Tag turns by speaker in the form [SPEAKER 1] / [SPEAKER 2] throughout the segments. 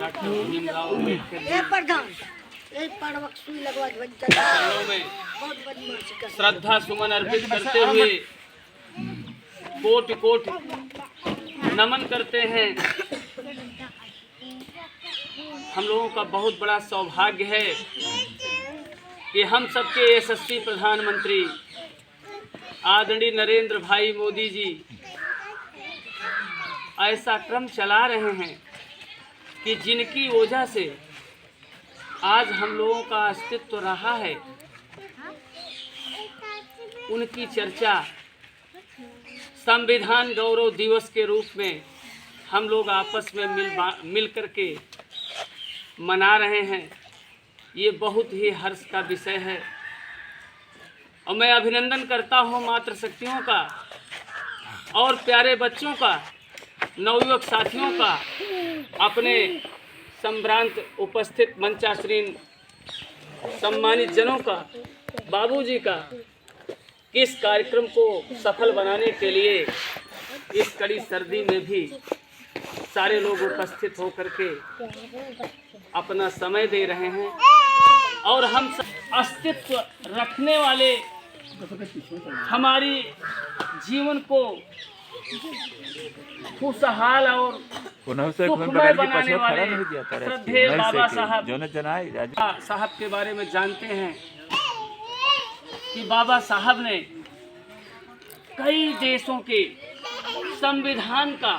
[SPEAKER 1] Doctor Bhimrao Ambedkar में श्रद्धा सुमन अर्पित करते हुए कोटि कोटि नमन करते हैं। हम लोगों का बहुत बड़ा सौभाग्य है कि हम सबके यशस्वी प्रधानमंत्री आदरणीय नरेंद्र भाई मोदी जी ऐसा क्रम चला रहे हैं कि जिनकी वजह से आज हम लोगों का अस्तित्व रहा है, उनकी चर्चा संविधान गौरव दिवस के रूप में हम लोग आपस में मिल कर के मना रहे हैं। ये बहुत ही हर्ष का विषय है और मैं अभिनंदन करता हूँ मातृशक्तियों का और प्यारे बच्चों का, नवयुवक साथियों का, अपने संभ्रांत उपस्थित मंचासीन सम्मानित जनों का, बाबूजी का, इस कार्यक्रम को सफल बनाने के लिए इस कड़ी सर्दी में भी सारे लोग उपस्थित होकर के अपना समय दे रहे हैं और हम अस्तित्व रखने वाले हमारी जीवन को खुशहाल और सुखमय बनाने वाले श्रद्धेय बाबा साहब के बारे में जानते हैं कि बाबा साहब ने कई देशों के संविधान का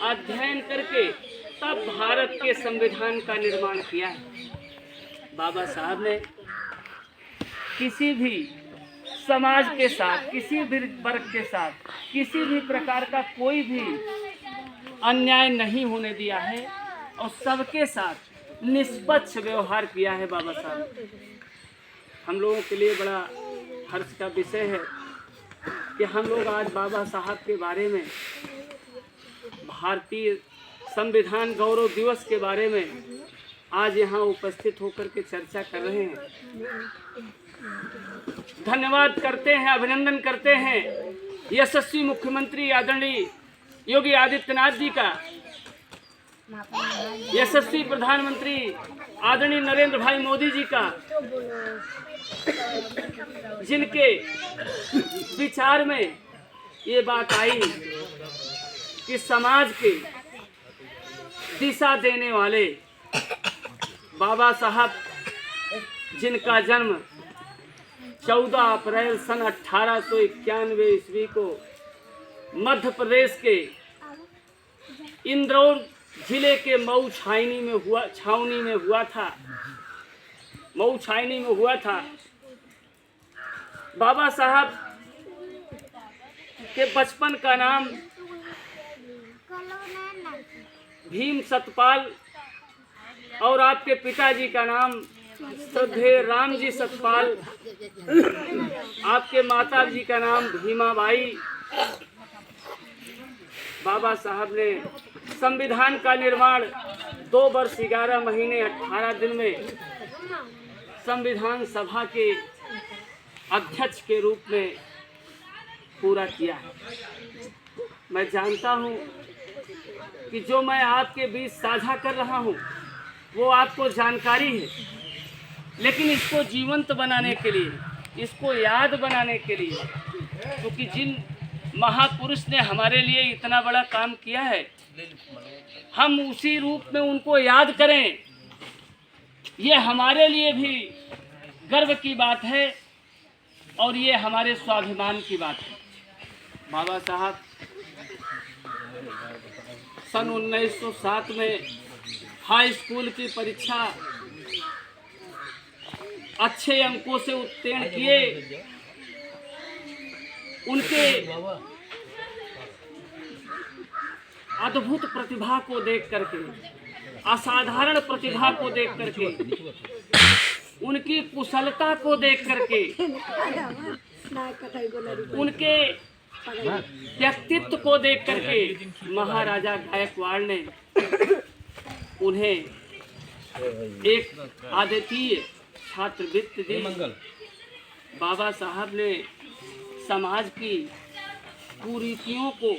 [SPEAKER 1] अध्ययन करके तब भारत के संविधान का निर्माण किया है। बाबा साहब ने किसी भी समाज के साथ, किसी भी वर्ग के साथ, किसी भी प्रकार का कोई भी अन्याय नहीं होने दिया है और सबके साथ निष्पक्ष व्यवहार किया है। बाबा साहब हम लोगों के लिए बड़ा हर्ष का विषय है कि हम लोग आज बाबा साहब के बारे में, भारतीय संविधान गौरव दिवस के बारे में आज यहाँ उपस्थित होकर के चर्चा कर रहे हैं। धन्यवाद करते हैं, अभिनंदन करते हैं यशस्वी मुख्यमंत्री आदरणीय योगी आदित्यनाथ जी का, यशस्वी प्रधानमंत्री आदरणीय नरेंद्र भाई मोदी जी का, जिनके विचार में ये बात आई कि समाज के दिशा देने वाले बाबा साहब, जिनका जन्म 14 अप्रैल सन 1891 ईस्वी को मध्य प्रदेश के इंदौर जिले के मऊ छावनी में हुआ था। बाबा साहब के बचपन का नाम भीम सतपाल और आपके पिताजी का नाम श्रद्धेय राम जी सतपाल, आपके माता जी का नाम भीमाबाई। बाबा साहब ने संविधान का निर्माण 2 वर्ष 11 महीने 18 दिन में संविधान सभा के अध्यक्ष के रूप में पूरा किया है। मैं जानता हूँ कि जो मैं आपके बीच साझा कर रहा हूँ वो आपको जानकारी है, लेकिन इसको जीवंत बनाने के लिए, इसको याद बनाने के लिए, क्योंकि जिन महापुरुष ने हमारे लिए इतना बड़ा काम किया है, हम उसी रूप में उनको याद करें, ये हमारे लिए भी गर्व की बात है और ये हमारे स्वाभिमान की बात है। बाबा साहब सन 1907 में हाई स्कूल की परीक्षा अच्छे अंकों से उत्तीर्ण किए। उनके अद्भुत प्रतिभा को देख करके, असाधारण प्रतिभा को देख करके, उनकी कुशलता को देख करके, उनके व्यक्तित्व को देख करके महाराजा गायकवाड़ ने उन्हें एक आदरणीय छात्रवृत्ति दी। बाबा साहब ने समाज की कुरीतियों को,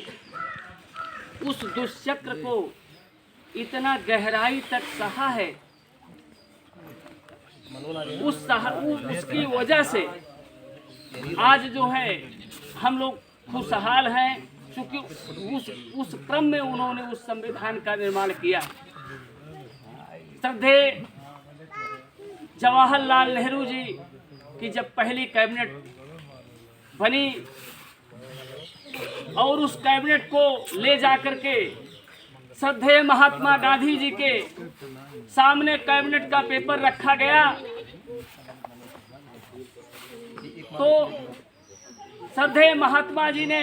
[SPEAKER 1] उस दुष्चक्र को इतना गहराई तक सहा है, उसकी वजह से आज जो है हम लोग खुशहाल हैं, क्योंकि उस क्रम में उन्होंने उस संविधान का निर्माण किया। श्रद्धेय जवाहरलाल नेहरू जी की जब पहली कैबिनेट बनी और उस कैबिनेट को ले जाकर के श्रद्धेय महात्मा गांधी जी के सामने कैबिनेट का पेपर रखा गया, तो श्रद्धेय महात्मा जी ने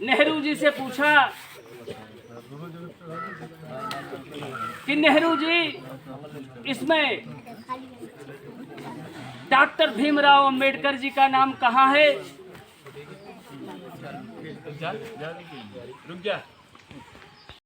[SPEAKER 1] नेहरू जी से पूछा कि नेहरू जी, इसमें डॉक्टर भीमराव अंबेडकर जी का नाम कहाँ है?
[SPEAKER 2] रुक जा।